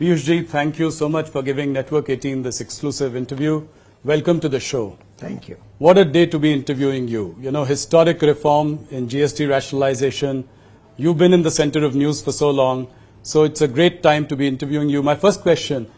Piyush ji, thank you so much for giving Network 18 this exclusive interview. Welcome to the show. Thank you. What a day to be interviewing you. You know, historic reform in GST rationalization. You've been in the center of news for so long, so it's a great time to be interviewing you. My first question,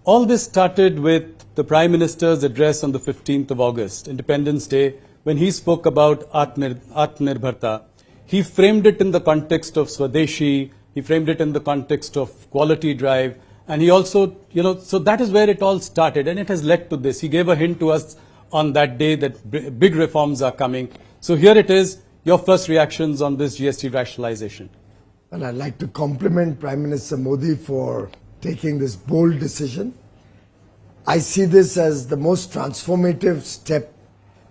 all this started with the Prime Minister's address on the 15th of August, Independence Day, when he spoke about Atmanirbharta. He framed it in the context of Swadeshi, he framed it in the context of quality drive, and he also, so that is where it all started, and it has led to this. He gave a hint to us on that day that big reforms are coming. So here it is, your first reactions on this GST rationalization. Well, I'd like to compliment Prime Minister Modi for taking this bold decision. I see this as the most transformative step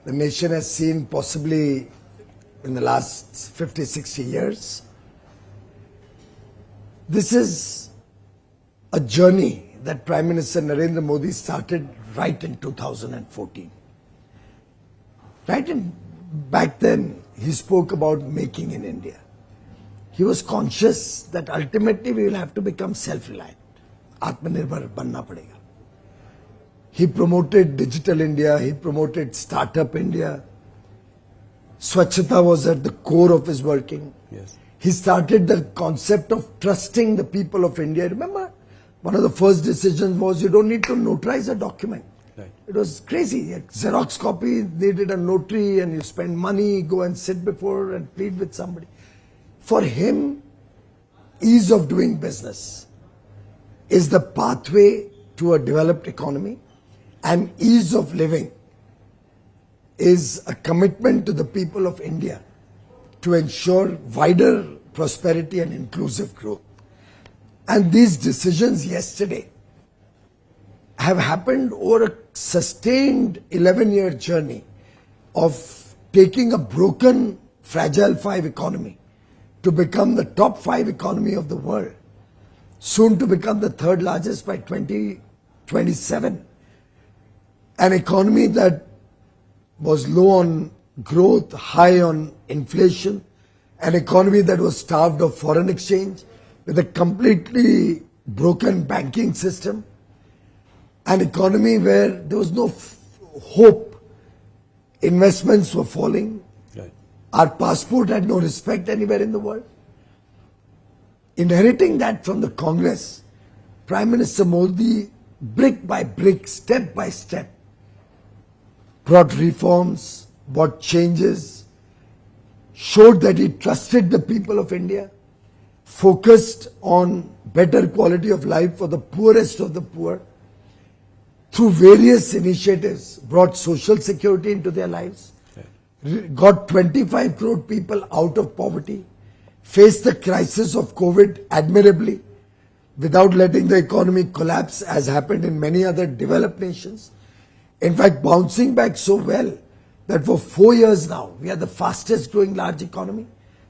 the nation has seen possibly in the last 50, 60 years. This is a journey that Prime Minister Narendra Modi started right in 2014. Back then, he spoke about making in India. He was conscious that ultimately we will have to become self-reliant. Atmanirbhar banna padega. He promoted Digital India, he promoted Startup India. Swachhata was at the core of his working. Yes. He started the concept of trusting the people of India. Remember, one of the first decisions was you don't need to notarize a document. Right. It was crazy. A Xerox copy needed a notary and you spend money, go and sit before and plead with somebody. For him, ease of doing business is the pathway to a developed economy, and ease of living is a commitment to the people of India to ensure wider prosperity and inclusive growth. And these decisions yesterday have happened over a sustained 11-year journey of taking a broken, fragile 5 economy to become the top 5 economy of the world, soon to become the 3rd largest by 2027. An economy that was low on growth, high on inflation, an economy that was starved of foreign exchange, with a completely broken banking system, an economy where there was no hope, investments were falling, right. Our passport had no respect anywhere in the world. Inheriting that from the Congress, Prime Minister Modi, brick by brick, step by step, brought reforms, brought changes, showed that he trusted the people of India, focused on better quality of life for the poorest of the poor, through various initiatives, brought social security into their lives, got 25 crore people out of poverty, faced the crisis of COVID admirably, without letting the economy collapse as happened in many other developed nations. In fact, bouncing back so well that for 4 years now, we are the fastest growing large economy.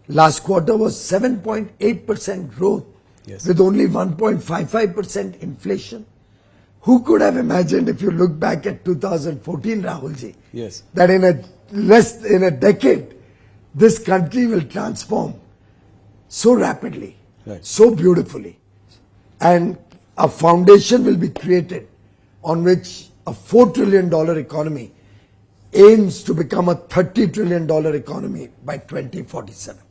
Last quarter was 7.8% growth, yes, with only 1.55% inflation. Who could have imagined, if you look back at 2014, Rahulji, yes, that in a decade, this country will transform so rapidly, right, so beautifully, and a foundation will be created on which a $4 trillion economy aims to become a $30 trillion economy by 2047.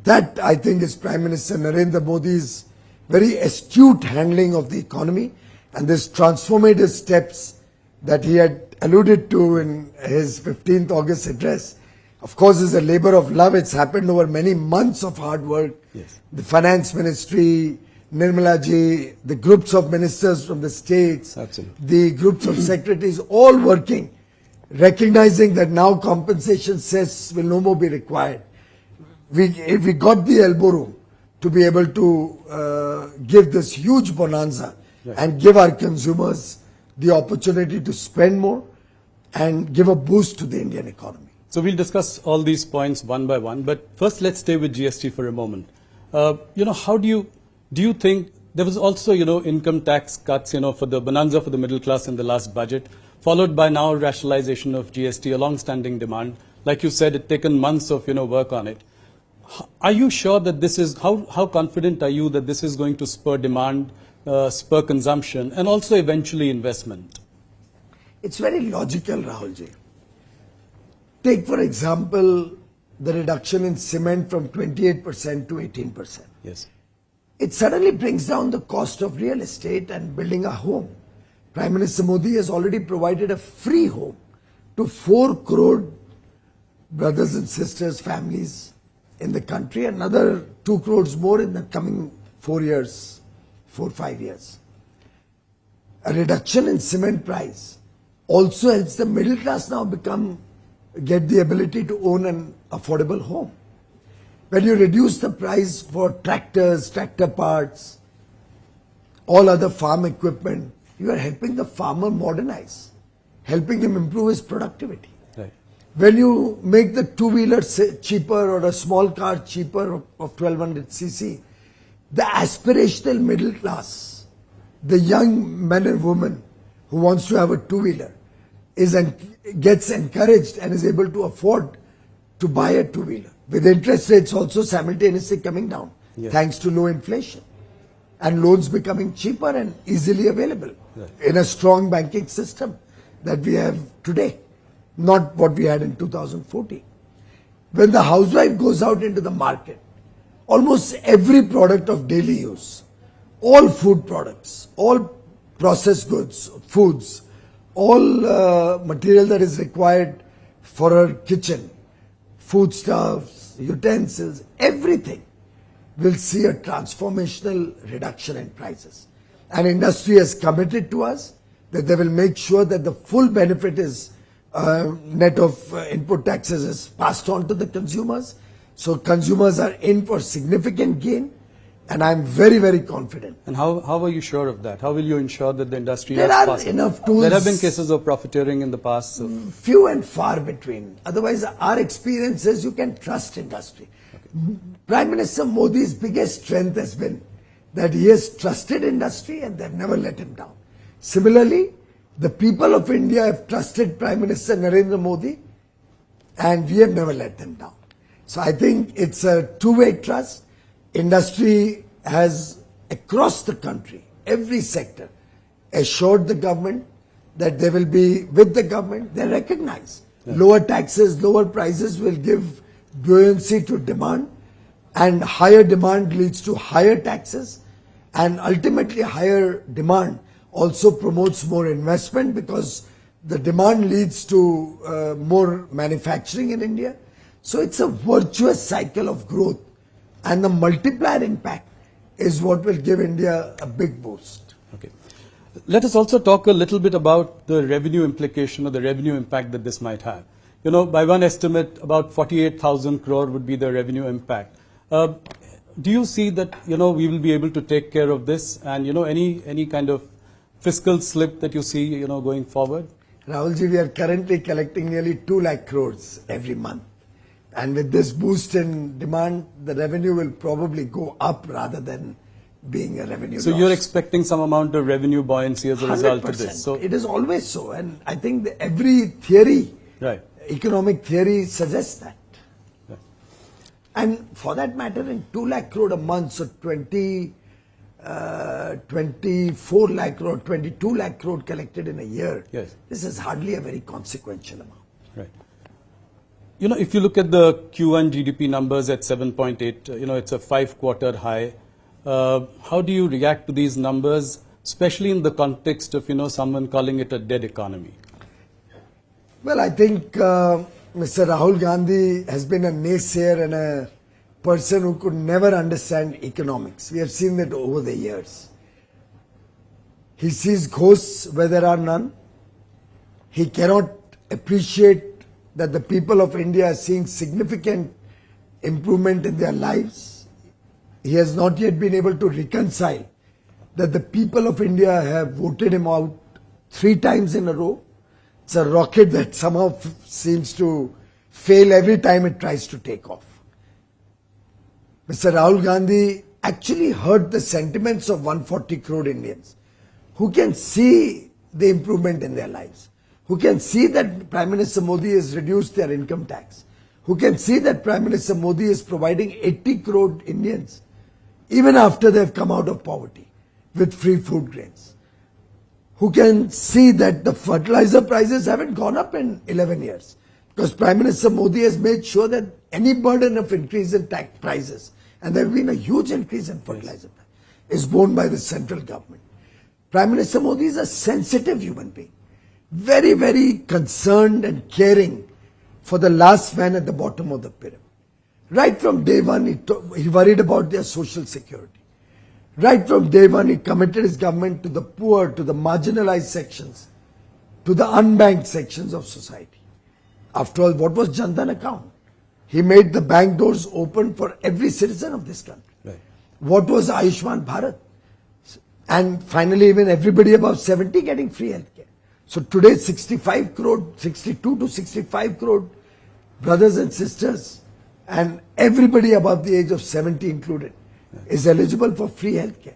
That, I think, is Prime Minister Narendra Modi's very astute handling of the economy, and these transformative steps that he had alluded to in his 15th August address, of course, is a labor of love. It's happened over many months of hard work. yes, The Finance Ministry, Nirmala ji, the groups of ministers from the states, absolutely, the groups of secretaries, all working, recognizing that now compensation cess will no more be required. We got the elbow room to be able to give this huge bonanza, right, and give our consumers the opportunity to spend more and give a boost to the Indian economy. So we'll discuss all these points one by one, but first let's stay with GST for a moment. How do you think there was also, income tax cuts, for the bonanza for the middle class in the last budget, followed by now rationalization of GST, a long-standing demand. Like you said, it's taken months of, work on it. Are you sure that this is, how confident are you that this is going to spur demand spur consumption and also eventually investment? It's very logical, Rahulji. Take, for example, the reduction in cement from 28% to 18%. Yes. It suddenly brings down the cost of real estate and building a home. Prime Minister Modi has already provided a free home to 4 crore brothers and sisters, families in the country, another 2 crores more in the coming 4 years, 4-5 years. A reduction in cement price also helps the middle class now get the ability to own an affordable home. When you reduce the price for tractors, tractor parts, all other farm equipment, you are helping the farmer modernize, helping him improve his productivity. Right. When you make the two-wheeler cheaper or a small car cheaper of 1200 cc, the aspirational middle class, the young men and women who wants to have a two-wheeler, gets encouraged and is able to afford to buy a two-wheeler, with interest rates also simultaneously coming down, yes, thanks to low inflation and loans becoming cheaper and easily available, right, in a strong banking system that we have today, not what we had in 2014. When the housewife goes out into the market, almost every product of daily use, all food products, all processed goods, foods, all material that is required for her kitchen, foodstuffs, utensils, everything will see a transformational reduction in prices. And industry has committed to us that they will make sure that the full benefit is net of input taxes is passed on to the consumers. So consumers are in for significant gain. And I'm very, very confident. And how are you sure of that? How will you ensure that the industry there has are passed? Enough tools. There have been cases of profiteering in the past. So. Few and far between. Otherwise, our experience is you can trust industry. Okay. Prime Minister Modi's biggest strength has been that he has trusted industry and they've never let him down. Similarly, the people of India have trusted Prime Minister Narendra Modi and we have never let them down. So I think it's a two-way trust. Industry has, across the country, every sector, assured the government that they will be with the government. They recognize lower taxes, lower prices will give buoyancy to demand, and higher demand leads to higher taxes, and ultimately higher demand also promotes more investment because the demand leads to more manufacturing in India. So it's a virtuous cycle of growth. And the multiplier impact is what will give India a big boost. Okay. Let us also talk a little bit about the revenue implication or the revenue impact that this might have. You know, by one estimate, about 48,000 crore would be the revenue impact. Do you see that, you know, we will be able to take care of this and, you know, any kind of fiscal slip that you see, you know, going forward? Rahulji, we are currently collecting nearly 2 lakh crores every month. And with this boost in demand, the revenue will probably go up rather than being a revenue So loss. you're expecting some amount of revenue buoyancy as a result of this? So it is always so. And I think every theory, right, economic theory suggests that. Right. And for that matter, in 2 lakh crore a month, so 24 lakh crore, 22 lakh crore collected in a year, yes, this is hardly a very consequential amount. Right. You know, if you look at the Q1 GDP numbers at 7.8, you know, it's a 5-quarter high. How do you react to these numbers, especially in the context of, you know, someone calling it a dead economy? Well, I think Mr. Rahul Gandhi has been a naysayer and a person who could never understand economics. We have seen that over the years. He sees ghosts where there are none. He cannot appreciate that the people of India are seeing significant improvement in their lives. He has not yet been able to reconcile that the people of India have voted him out 3 times in a row. It's a rocket that somehow seems to fail every time it tries to take off. Mr. Rahul Gandhi actually hurt the sentiments of 140 crore Indians who can see the improvement in their lives, who can see that Prime Minister Modi has reduced their income tax, who can see that Prime Minister Modi is providing 80 crore Indians, even after they have come out of poverty, with free food grains, who can see that the fertilizer prices haven't gone up in 11 years. Because Prime Minister Modi has made sure that any burden of increase in tax prices, and there has been a huge increase in fertilizer price, is borne by the central government. Prime Minister Modi is a sensitive human being, very, very concerned and caring for the last man at the bottom of the pyramid. Right from day one, he worried about their social security. Right from day one, he committed his government to the poor, to the marginalized sections, to the unbanked sections of society. After all, what was Jan Dhan account? He made the bank doors open for every citizen of this country. Right. What was Ayushman Bharat? And finally, even everybody above 70 getting free healthcare. So today, 62 to 65 crore brothers and sisters, and everybody above the age of 70 included, is eligible for free healthcare.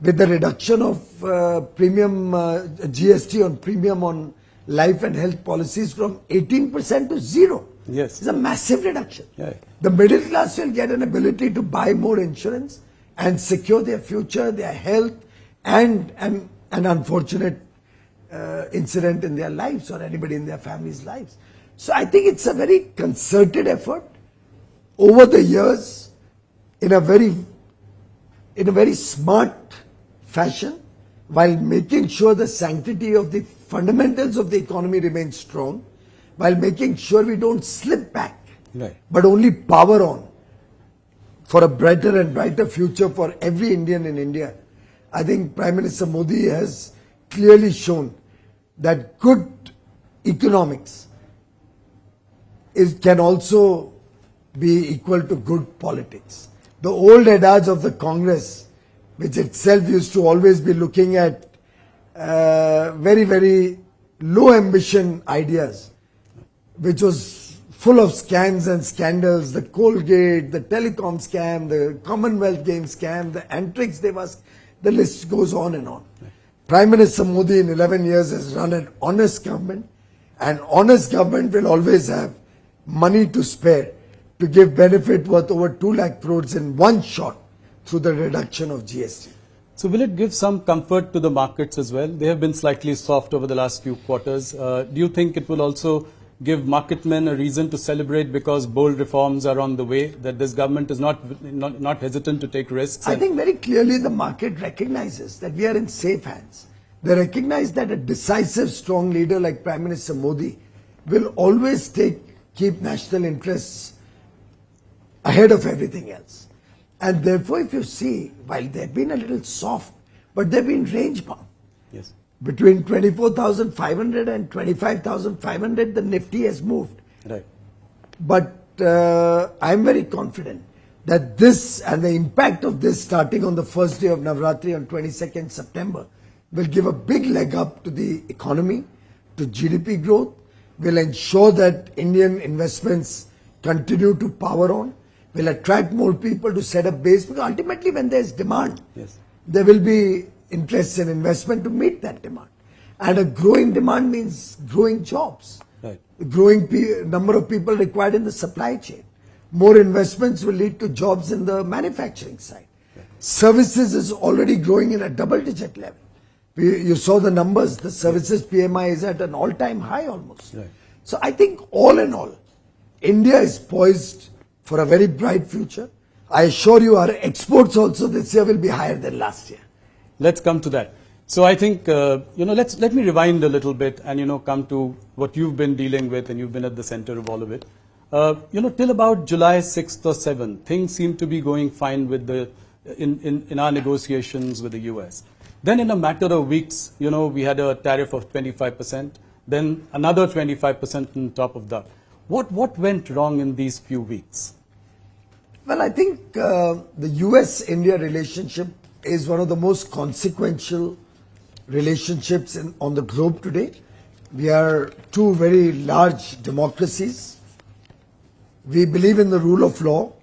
With the reduction of GST on premium on life and health policies from 18% to 0. Yes. It's a massive reduction. Yeah. The middle class will get an ability to buy more insurance and secure their future, their health, and an unfortunate incident in their lives or anybody in their family's lives. So I think it's a very concerted effort over the years in a very smart fashion, while making sure the sanctity of the fundamentals of the economy remains strong, while making sure we don't slip back, right, but only power on for a brighter and brighter future for every Indian in India. I think Prime Minister Modi has clearly shown that good economics can also be equal to good politics. The old adage of the Congress, which itself used to always be looking at very, very low ambition ideas, which was full of scams and scandals, the Colgate, the telecom scam, the Commonwealth Games scam, the Antrix Devas, the list goes on and on. Prime Minister Modi in 11 years has run an honest government, and honest government will always have money to spare to give benefit worth over 2 lakh crores in one shot through the reduction of GST. So will it give some comfort to the markets as well? They have been slightly soft over the last few quarters. Do you think it will also give market men a reason to celebrate because bold reforms are on the way, that this government is not hesitant to take risks? I think very clearly the market recognizes that we are in safe hands. They recognize that a decisive, strong leader like Prime Minister Modi will always keep national interests ahead of everything else. And therefore, if you see, while they've been a little soft, but they've been range bound. Yes. Between 24,500 and 25,500, the Nifty has moved. Right. But I'm very confident that this and the impact of this starting on the first day of Navratri on 22nd September will give a big leg up to the economy, to GDP growth, will ensure that Indian investments continue to power on, will attract more people to set up base, because ultimately when there's demand, yes, there will be interest in investment to meet that demand. And a growing demand means growing jobs, right, growing number of people required in the supply chain. More investments will lead to jobs in the manufacturing side. right. Services is already growing in a double-digit level. You saw the numbers, the services PMI is at an all-time high almost. Right. So I think all in all, India is poised for a very bright future. I assure you our exports also this year will be higher than last year. Let's come to that. So I think, let me rewind a little bit and, come to what you've been dealing with, and you've been at the center of all of it. Till about July 6th or 7th, things seem to be going fine with in our negotiations with the US. Then in a matter of weeks, we had a tariff of 25%, then another 25% on top of that. What went wrong in these few weeks? Well, I think the US-India relationship is one of the most consequential relationships on the globe today. We are two very large democracies. We believe in the rule of law.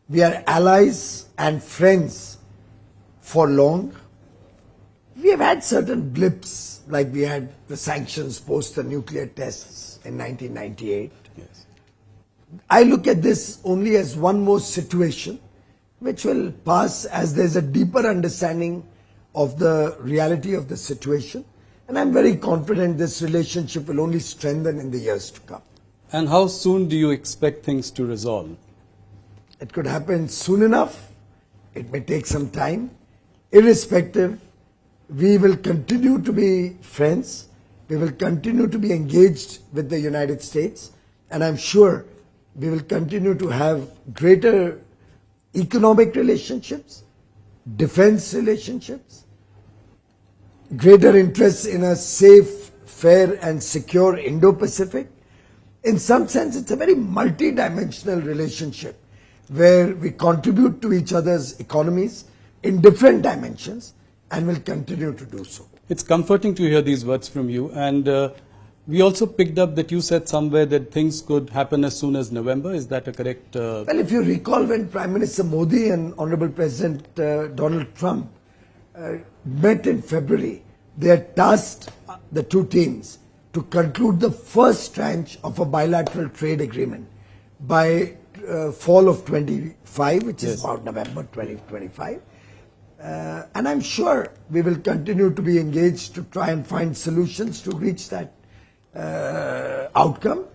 We are allies and friends for long. We have had certain blips, like we had the sanctions post the nuclear tests in 1998. Yes. I look at this only as one more situation which will pass as there's a deeper understanding of the reality of the situation. And I'm very confident this relationship will only strengthen in the years to come. And how soon do you expect things to resolve? It could happen soon enough. It may take some time. Irrespective, we will continue to be friends. We will continue to be engaged with the United States. And I'm sure we will continue to have greater economic relationships, defense relationships, greater interest in a safe, fair and secure Indo-Pacific. In some sense, it's a very multi-dimensional relationship where we contribute to each other's economies in different dimensions and will continue to do so. It's comforting to hear these words from you. And we also picked up that you said somewhere that things could happen as soon as November. Is that a correct? Well, if you recall, when Prime Minister Modi and Honorable President Donald Trump met in February, they had tasked the two teams to conclude the first tranche of a bilateral trade agreement by fall of 25, which is about November 2025. And I'm sure we will continue to be engaged to try and find solutions to reach that outcome.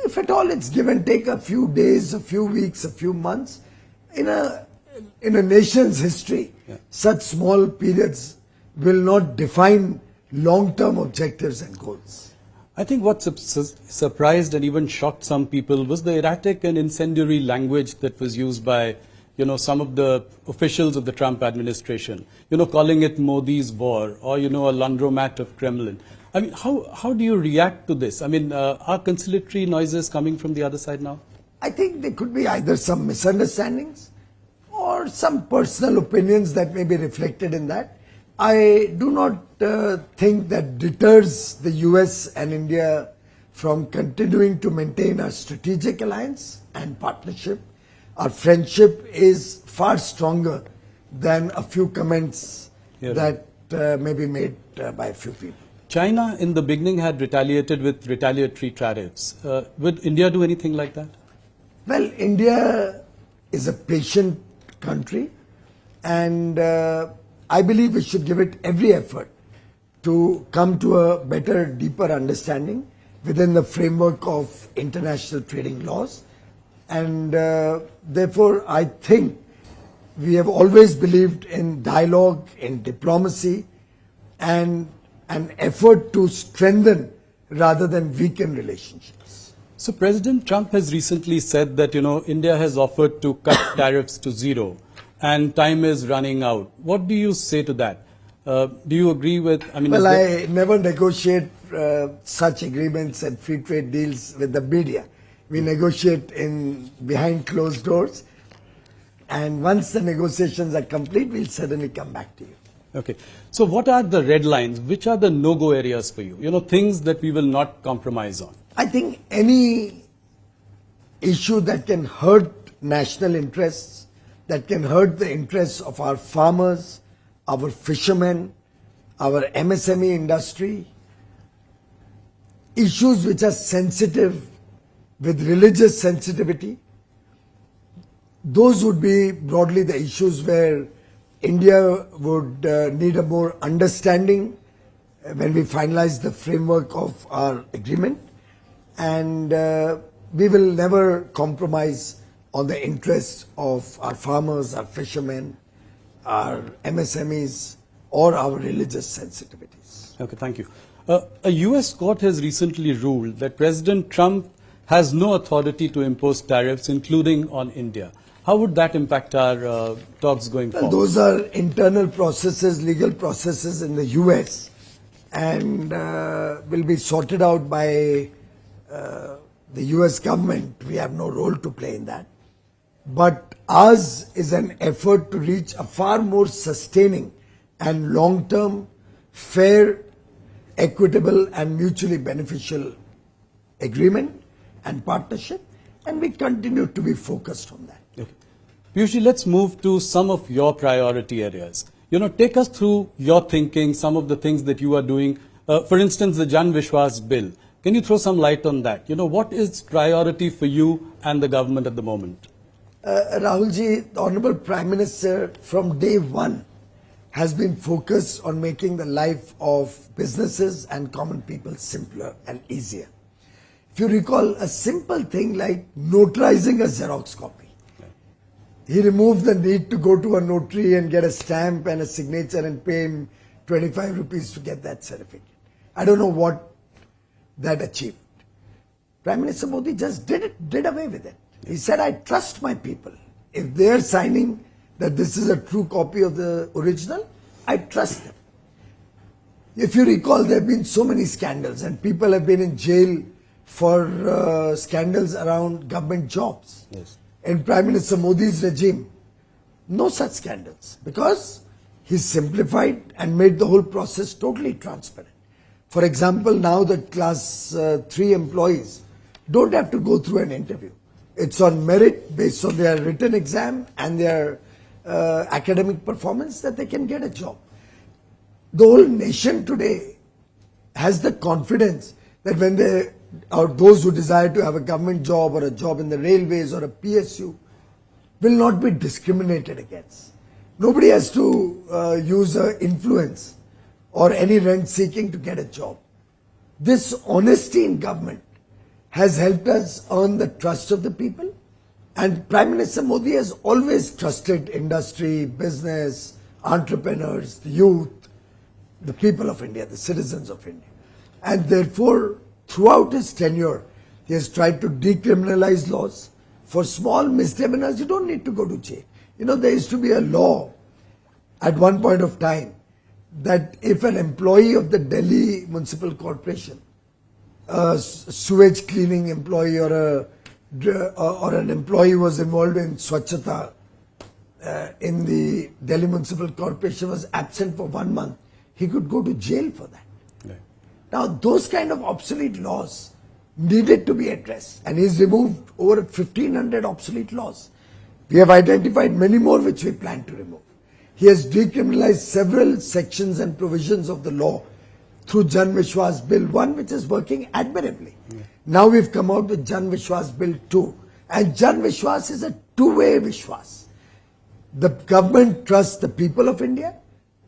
If at all it's give and take a few days, a few weeks, a few months, in a nation's history, such small periods will not define long-term objectives and goals. I think what surprised and even shocked some people was the erratic and incendiary language that was used by, some of the officials of the Trump administration, calling it Modi's war or, a laundromat of Kremlin. I mean, how do you react to this? I mean, are conciliatory noises coming from the other side now? I think there could be either some misunderstandings or some personal opinions that may be reflected in that. I do not think that deters the US and India from continuing to maintain our strategic alliance and partnership. Our friendship is far stronger than a few comments that may be made by a few people. China in the beginning had retaliated with retaliatory tariffs. Would India do anything like that? Well, India is a patient country, and I believe we should give it every effort to come to a better, deeper understanding within the framework of international trading laws. And therefore, I think we have always believed in dialogue, in diplomacy, and an effort to strengthen rather than weaken relationships. So President Trump has recently said that, India has offered to cut tariffs to zero and time is running out. What do you say to that? Do you agree with, Well, I never negotiate such agreements and free trade deals with the media. We negotiate behind closed doors. And once the negotiations are complete, we'll certainly come back to you. Okay. So what are the red lines? Which are the no-go areas for you? Things that we will not compromise on. I think any issue that can hurt national interests, that can hurt the interests of our farmers, our fishermen, our MSME industry, issues which are sensitive with religious sensitivity, those would be broadly the issues where India would need a more understanding when we finalize the framework of our agreement, and we will never compromise on the interests of our farmers, our fishermen, our MSMEs, or our religious sensitivities. Okay, thank you. A US court has recently ruled that President Trump has no authority to impose tariffs, including on India. How would that impact our talks going forward? Those are internal processes, legal processes in the US, and will be sorted out by the US government. We have no role to play in that. But ours is an effort to reach a far more sustaining and long-term, fair, equitable and mutually beneficial agreement and partnership, and we continue to be focused on that. Okay. Piyush, let's move to some of your priority areas. Take us through your thinking, some of the things that you are doing. For instance, the Jan Vishwas bill. Can you throw some light on that? What is priority for you and the government at the moment? Rahulji, the Honorable Prime Minister from day one has been focused on making the life of businesses and common people simpler and easier. If you recall, a simple thing like notarizing a Xerox copy. He removed the need to go to a notary and get a stamp and a signature and pay him 25 rupees to get that certificate. I don't know what that achieved. Prime Minister Modi just did away with it. He said, I trust my people. If they're signing that this is a true copy of the original, I trust them. If you recall, there have been so many scandals and people have been in jail for scandals around government jobs. Yes. In Prime Minister Modi's regime, no such scandals because he simplified and made the whole process totally transparent. For example, now the class 3 employees don't have to go through an interview. It's on merit based on their written exam and their academic performance that they can get a job. The whole nation today has the confidence that when they or those who desire to have a government job or a job in the railways or a PSU will not be discriminated against. Nobody has to use influence or any rent seeking to get a job. This honesty in government has helped us earn the trust of the people, and Prime Minister Modi has always trusted industry, business, entrepreneurs, the youth, the people of India, the citizens of India. And therefore, throughout his tenure, he has tried to decriminalize laws. For small misdemeanors, you don't need to go to jail. You know, there used to be a law at one point of time that if an employee of the Delhi Municipal Corporation, a sewage cleaning employee or an employee was involved in Swachhata in the Delhi Municipal Corporation was absent for 1 month, he could go to jail for that. Right. Now, those kind of obsolete laws needed to be addressed, and he's removed over 1,500 obsolete laws. We have identified many more which we plan to remove. He has decriminalized several sections and provisions of the law through Jan Vishwas Bill 1, which is working admirably. Yeah. Now we've come out with Jan Vishwas Bill 2, and Jan Vishwas is a two-way Vishwas. The government trusts the people of India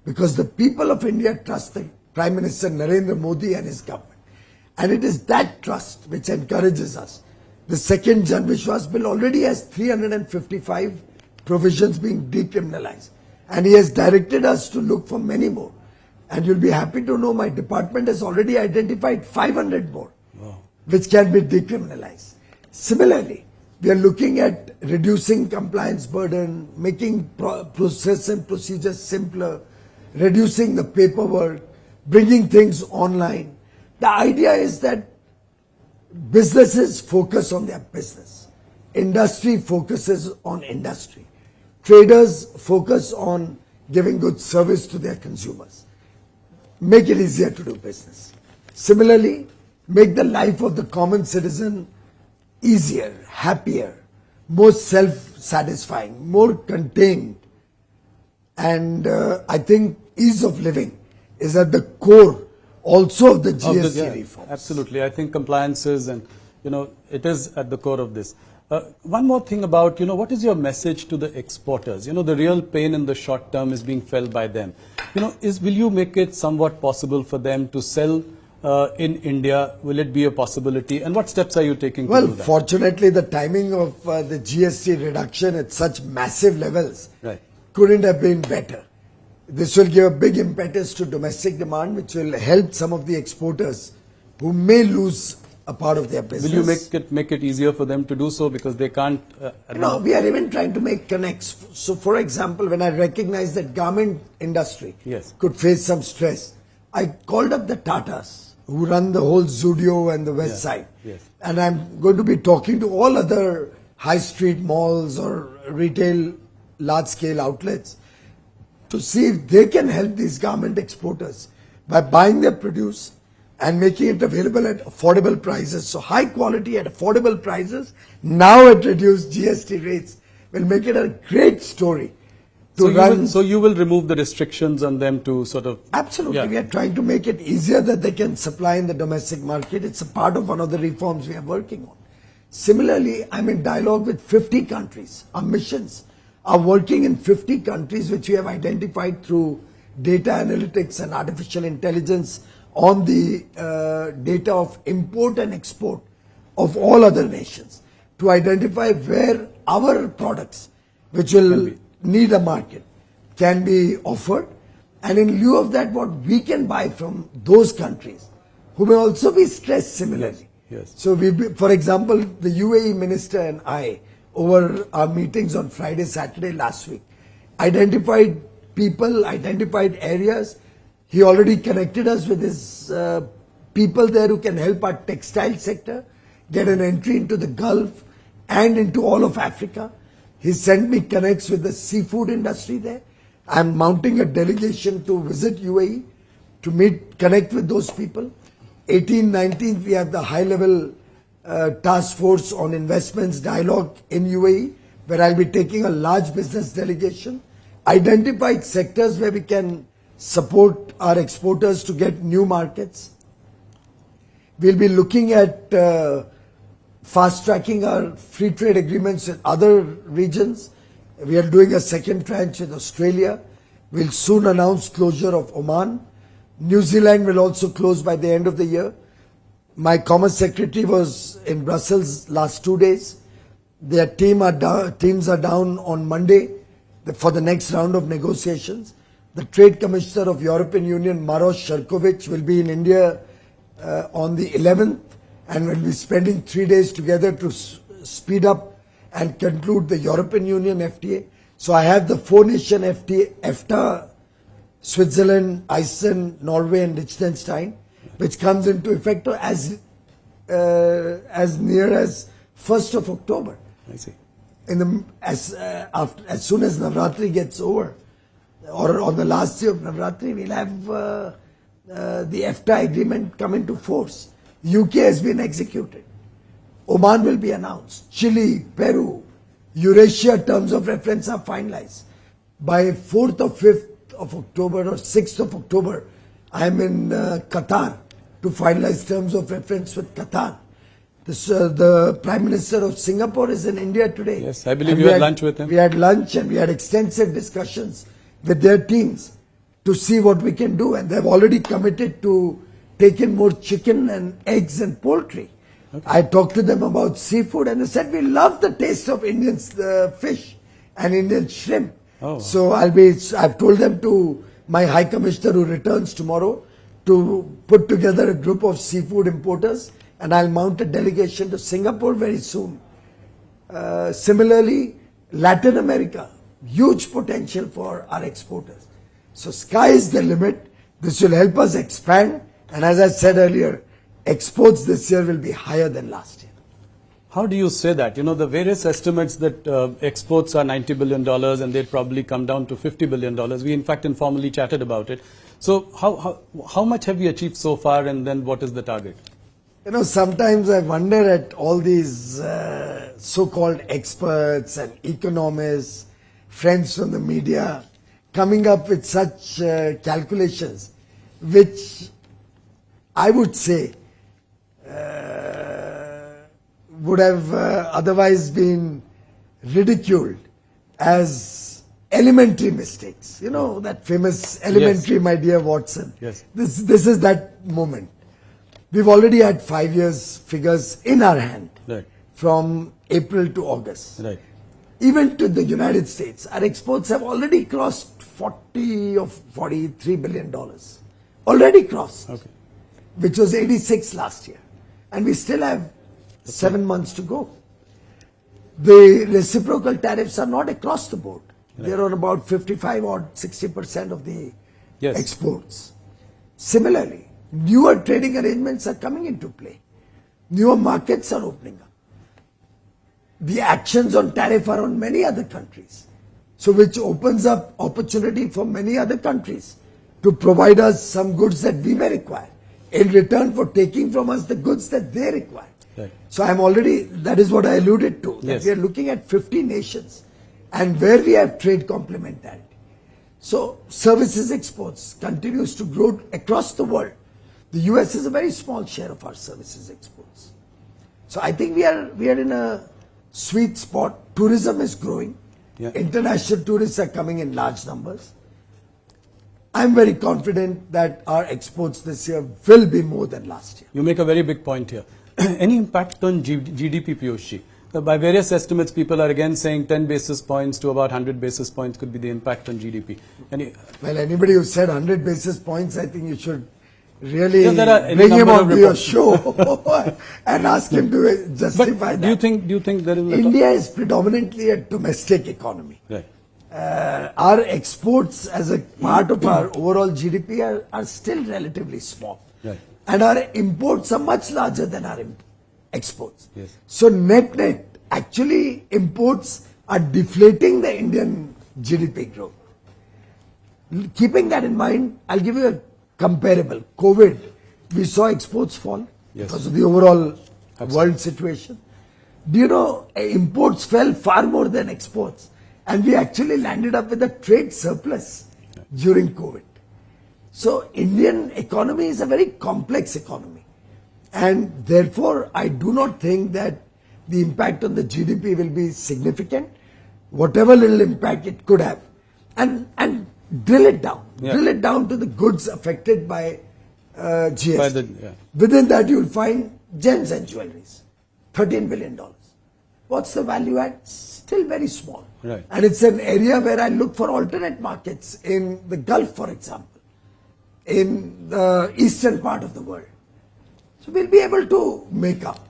because the people of India trust the Prime Minister Narendra Modi and his government. And it is that trust which encourages us. The second Jan Vishwas Bill already has 355 provisions being decriminalized. And he has directed us to look for many more. And you'll be happy to know my department has already identified 500 more, which can be decriminalized. Similarly, we are looking at reducing compliance burden, making process and procedures simpler, reducing the paperwork, bringing things online. The idea is that businesses focus on their business. Industry focuses on industry. Traders focus on giving good service to their consumers. Make it easier to do business. Similarly, make the life of the common citizen easier, happier, more self-satisfying, more contained. And I think ease of living is at the core also of the GST reforms. Absolutely. I think compliances and, it is at the core of this. One more thing about, what is your message to the exporters? The real pain in the short term is being felt by them. Will you make it somewhat possible for them to sell in India? Will it be a possibility? And what steps are you taking to do that? Well, fortunately, the timing of the GST reduction at such massive levels couldn't have been better. This will give a big impetus to domestic demand, which will help some of the exporters who may lose a part of their business. Will you make it easier for them to do so because they can't? We are even trying to make connects. So, for example, when I recognize that garment industry could face some stress, I called up the Tatas who run the whole Zudio and the West Side. And I'm going to be talking to all other high street malls or retail large-scale outlets to see if they can help these garment exporters by buying their produce and making it available at affordable prices. So high quality at affordable prices, now at reduced GST rates, will make it a great story to run. So you will remove the restrictions on them to sort of... Absolutely. We are trying to make it easier that they can supply in the domestic market. It's a part of one of the reforms we are working on. Similarly, I'm in dialogue with 50 countries. Our missions are working in 50 countries which we have identified through data analytics and artificial intelligence on the data of import and export of all other nations to identify where our products, which will need a market, can be offered, and in lieu of that, what we can buy from those countries who may also be stressed similarly. Yes. So, for example, the UAE minister and I, over our meetings on Friday, Saturday last week, identified people, identified areas. He already connected us with his people there who can help our textile sector get an entry into the Gulf and into all of Africa. He sent me connects with the seafood industry there. I'm mounting a delegation to visit UAE to connect with those people. 18, 19, we have the high-level task force on investments dialogue in UAE, where I'll be taking a large business delegation, identified sectors where we can support our exporters to get new markets. We'll be looking at fast-tracking our free trade agreements with other regions. We are doing a second tranche with Australia. We'll soon announce closure of Oman. New Zealand will also close by the end of the year. My Commerce Secretary was in Brussels last 2 days. Their teams are down on Monday for the next round of negotiations. The Trade Commissioner of European Union, Maros Sharkovic, will be in India on the 11th and will be spending 3 days together to speed up and conclude the European Union FTA. So I have the 4-nation FTA, EFTA, Switzerland, Iceland, Norway and Liechtenstein, which comes into effect as near as 1st of October. I see. As soon as Navratri gets over, or on the last day of Navratri, we'll have the EFTA agreement come into force. UK has been executed. Oman will be announced. Chile, Peru, Eurasia terms of reference are finalized. By 4th or 5th of October or 6th of October, I'm in Qatar to finalize terms of reference with Qatar. The Prime Minister of Singapore is in India today. Yes, I believe you had lunch with him. We had lunch and we had extensive discussions with their teams to see what we can do, and they've already committed to take in more chicken and eggs and poultry. Okay. I talked to them about seafood and they said, we love the taste of Indian fish and Indian shrimp. Oh. So I've told them to my High Commissioner who returns tomorrow to put together a group of seafood importers, and I'll mount a delegation to Singapore very soon. Similarly, Latin America, huge potential for our exporters. So sky is the limit. This will help us expand, and as I said earlier, exports this year will be higher than last year. How do you say that? You know, the various estimates that exports are $90 billion and they'll probably come down to $50 billion. We in fact informally chatted about it. So how much have we achieved so far, and then what is the target? You know, sometimes I wonder at all these so-called experts and economists, friends from the media, coming up with such calculations, which I would say would have otherwise been ridiculed as elementary mistakes. You know, that famous elementary, yes, my dear Watson. Yes. This is that moment. We've already had 5 years figures in our hand, right, from April to August. Right. Even to the United States, our exports have already crossed 40 or $43 billion. Already crossed. Okay. Which was 86 last year. And we still have 7 months to go. The reciprocal tariffs are not across the board. Right. They're on about 55 or 60% of the, yes, exports. Similarly, newer trading arrangements are coming into play. Newer markets are opening up. The actions on tariff are on many other countries. So which opens up opportunity for many other countries to provide us some goods that we may require in return for taking from us the goods that they require. Right. So that is what I alluded to. Yes. That we are looking at 50 nations and where we have trade complementarity. So services exports continues to grow across the world. The US is a very small share of our services exports. So I think we are in a sweet spot. Tourism is growing. Yeah. International tourists are coming in large numbers. I'm very confident that our exports this year will be more than last year. You make a very big point here. Any impact on GDP, Piyush? By various estimates, people are again saying 10 basis points to about 100 basis points could be the impact on GDP. Well, anybody who said 100 basis points, I think you should really Yeah, bring him on to your show and ask him to justify but that. do you think there is India is predominantly a domestic economy. Right. Our exports as a part of our overall GDP are still relatively small. Right. And our imports are much larger than our exports. Yes. So net, actually imports are deflating the Indian GDP growth. Keeping that in mind, I'll give you a comparable. COVID, we saw exports fall because of the overall world situation. Do you know, imports fell far more than exports. And we actually landed up with a trade surplus during COVID. So Indian economy is a very complex economy. And therefore, I do not think that the impact on the GDP will be significant. Whatever little impact it could have. And drill it down. Yeah. Drill it down to the goods affected by GST. Yeah. Within that, you will find gems and jewelries. $13 billion. What's the value add? Still very small. Right. And it's an area where I look for alternate markets in the Gulf, for example, in the eastern part of the world. So we'll be able to make up.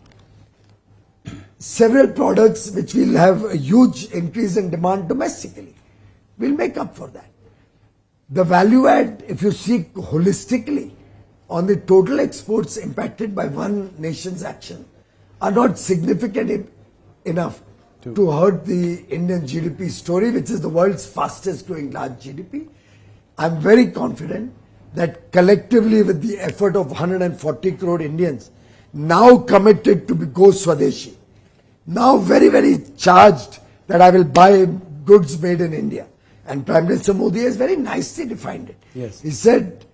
Several products which will have a huge increase in demand domestically. We'll make up for that. The value add, if you see holistically on the total exports impacted by one nation's action, are not significant enough to hurt the Indian GDP story, which is the world's fastest growing large GDP. I'm very confident that collectively with the effort of 140 crore Indians now committed to go Swadeshi, now very, very charged that I will buy goods made in India. And Prime Minister Modi has very nicely defined it. Yes. He said,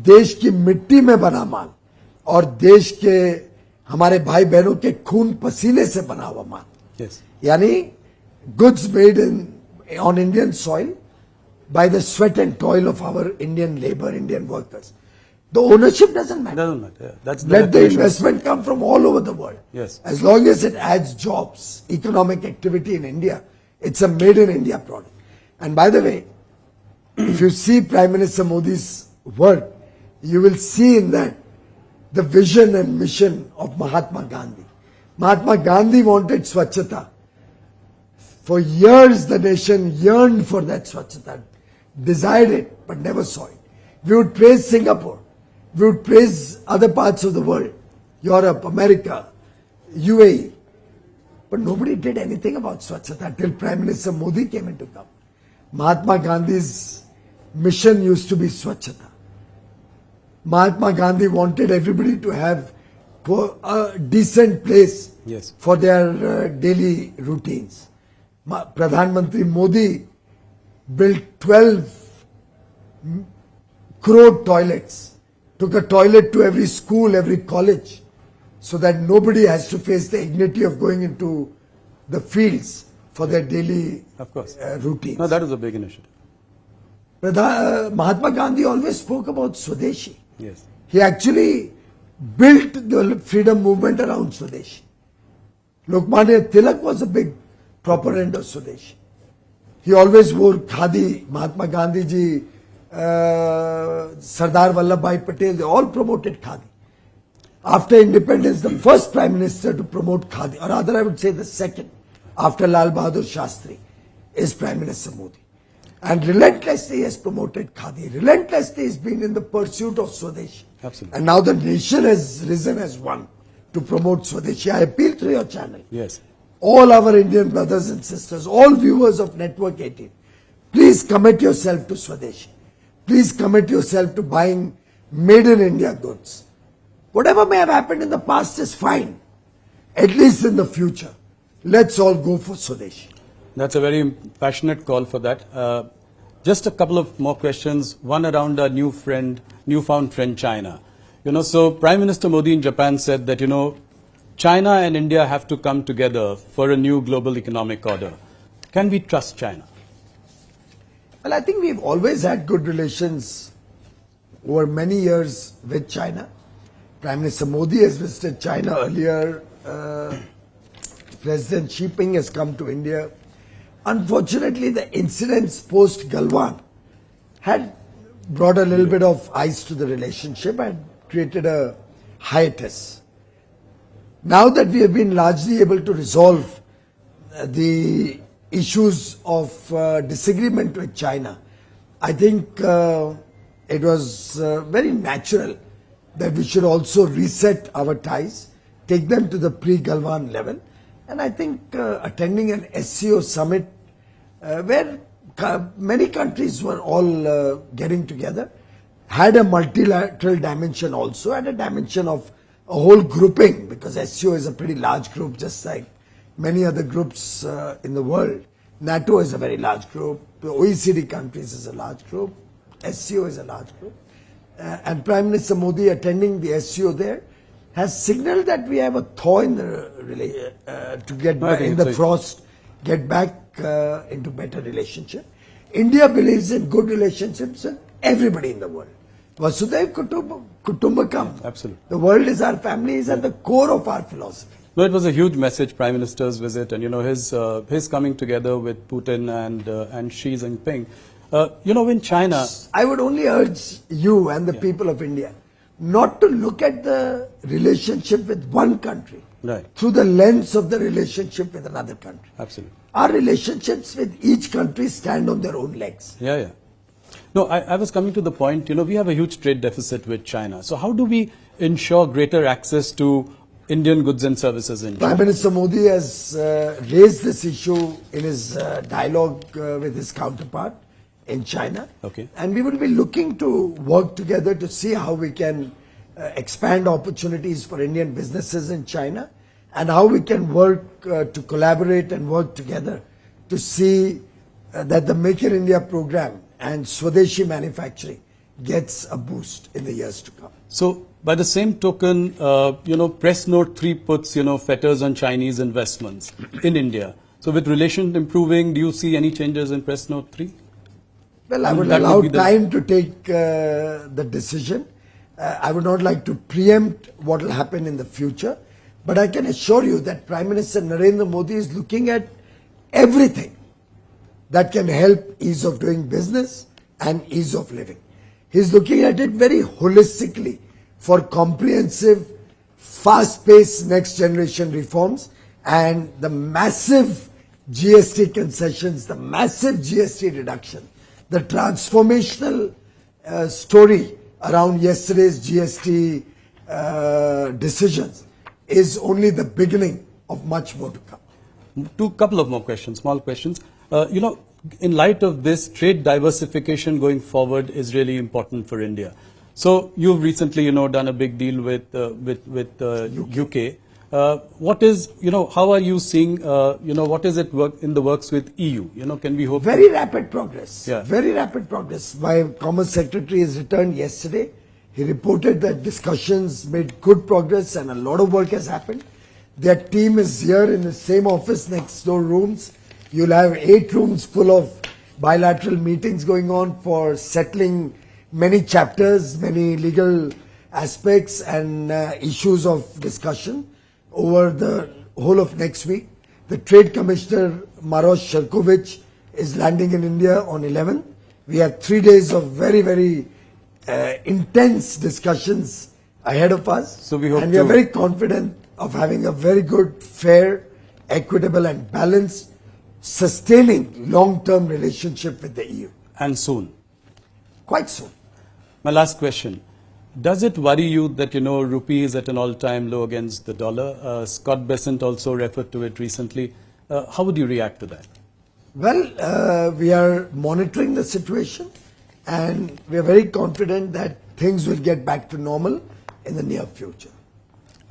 देश की मिट्टी में बना माल और देश के हमारे भाई बहनों के खून पसीने से बना हुआ माल. Yes. Yani goods made on Indian soil by the sweat and toil of our Indian labor, Indian workers. The ownership doesn't matter. Doesn't matter. Yeah. That's Let the investment come from all over the world. Yes. As long as it adds jobs, economic activity in India, it's a made in India product. And by the way, if you see Prime Minister Modi's work, you will see in that the vision and mission of Mahatma Gandhi. Mahatma Gandhi wanted Swachhata. For years the nation yearned for that Swachhata, desired it, but never saw it. We would praise Singapore. We would praise other parts of the world, Europe, America, UAE. But nobody did anything about Swachhata till Prime Minister Modi came into government. Mahatma Gandhi's mission used to be Swachhata. Mahatma Gandhi wanted everybody to have a decent place for their daily routines. Pradhan Mantri Modi built 12 crore toilets, took a toilet to every school, every college, so that nobody has to face the indignity of going into the fields for their daily routines. No, that is a big initiative. Mahatma Gandhi always spoke about Swadeshi. Yes. He actually built the freedom movement around Swadeshi. Lokmanya Tilak was a big proponent of Swadeshi. He always wore khadi. Mahatma Gandhi ji, Sardar Vallabhbhai Patel, they all promoted khadi. After independence, the first Prime Minister to promote khadi, or rather I would say the second, after Lal Bahadur Shastri, is Prime Minister Modi. And relentlessly he has promoted khadi. Relentlessly he has been in the pursuit of Swadeshi. Absolutely. And now the nation has risen as one to promote Swadeshi. I appeal through your channel. Yes. All our Indian brothers and sisters, all viewers of Network 18, please commit yourself to Swadeshi. Please commit yourself to buying made in India goods. Whatever may have happened in the past is fine. At least in the future, let's all go for Swadeshi. That's a very passionate call for that. Just a couple of more questions. One around our newfound friend China. So Prime Minister Modi in Japan said that, China and India have to come together for a new global economic order. Can we trust China? Well, I think we've always had good relations over many years with China. Prime Minister Modi has visited China earlier. President Xi Jinping has come to India. Unfortunately, the incidents post Galwan had brought a little bit of ice to the relationship and created a hiatus. Now that we have been largely able to resolve the issues of disagreement with China, I think it was very natural that we should also reset our ties, take them to the pre-Galwan level. And I think attending an SCO summit where many countries were all getting together had a multilateral dimension also, and a dimension of a whole grouping, because SCO is a pretty large group, just like many other groups in the world. NATO is a very large group, the OECD countries is a large group, SCO is a large group. And Prime Minister Modi attending the SCO there has signaled that we have a thaw in the to get back in the frost, get back into better relationship. India believes in good relationships with everybody in the world. Vasudhaiv Kutumbakam. Absolutely. The world is our family, is at the core of our philosophy. No, it was a huge message, Prime Minister's visit, and his coming together with Putin and Xi Jinping. In China, I would only urge you and the people of India not to look at the relationship with one country through the lens of the relationship with another country. Absolutely. Our relationships with each country stand on their own legs. Yeah. No, I was coming to the point, we have a huge trade deficit with China. So how do we ensure greater access to Indian goods and services in China? Prime Minister Modi has raised this issue in his dialogue with his counterpart in China. Okay. And we will be looking to work together to see how we can expand opportunities for Indian businesses in China, and how we can work to collaborate and work together to see that the Make in India program and Swadeshi manufacturing gets a boost in the years to come. So, by the same token, Press Note 3 puts, fetters on Chinese investments in India. So, with relations improving, do you see any changes in Press Note 3? Well, I would allow time to take the decision. I would not like to preempt what will happen in the future. But I can assure you that Prime Minister Narendra Modi is looking at everything that can help ease of doing business and ease of living. He's looking at it very holistically for comprehensive, fast-paced next generation reforms, and the massive GST concessions, the massive GST reduction, the transformational story around yesterday's GST decisions is only the beginning of much more to come. Couple of more questions, small questions. In light of this, trade diversification going forward is really important for India. So you've recently, done a big deal with UK. What is, how are you seeing, what is it in the works with EU? Can we hope? Very rapid progress. Yeah. Very rapid progress. My Commerce Secretary has returned yesterday. He reported that discussions made good progress and a lot of work has happened. Their team is here in the same office, next door rooms. You'll have 8 rooms full of bilateral meetings going on for settling many chapters, many legal aspects and issues of discussion over the whole of next week. The Trade Commissioner Manoj Jarange is landing in India on 11th. We have 3 days of very, very intense discussions ahead of us. So we hope and we are very confident of having a very good, fair, equitable and balanced, sustaining long-term relationship with the EU. And soon. Quite soon. My last question. Does it worry you that, rupee is at an all-time low against the dollar? Scott Bessent also referred to it recently. How would you react to that? Well, we are monitoring the situation and we are very confident that things will get back to normal in the near future.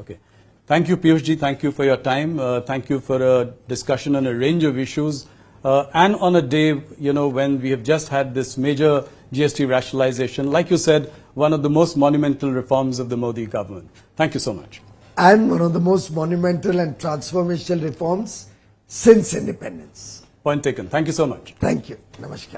Okay. Thank you, Piyush ji. Thank you for your time. Thank you for a discussion on a range of issues. And on a day, when we have just had this major GST rationalization, like you said, one of the most monumental reforms of the Modi government. Thank you so much. And one of the most monumental and transformational reforms since independence. Point taken. Thank you so much. Thank you. Namaskar.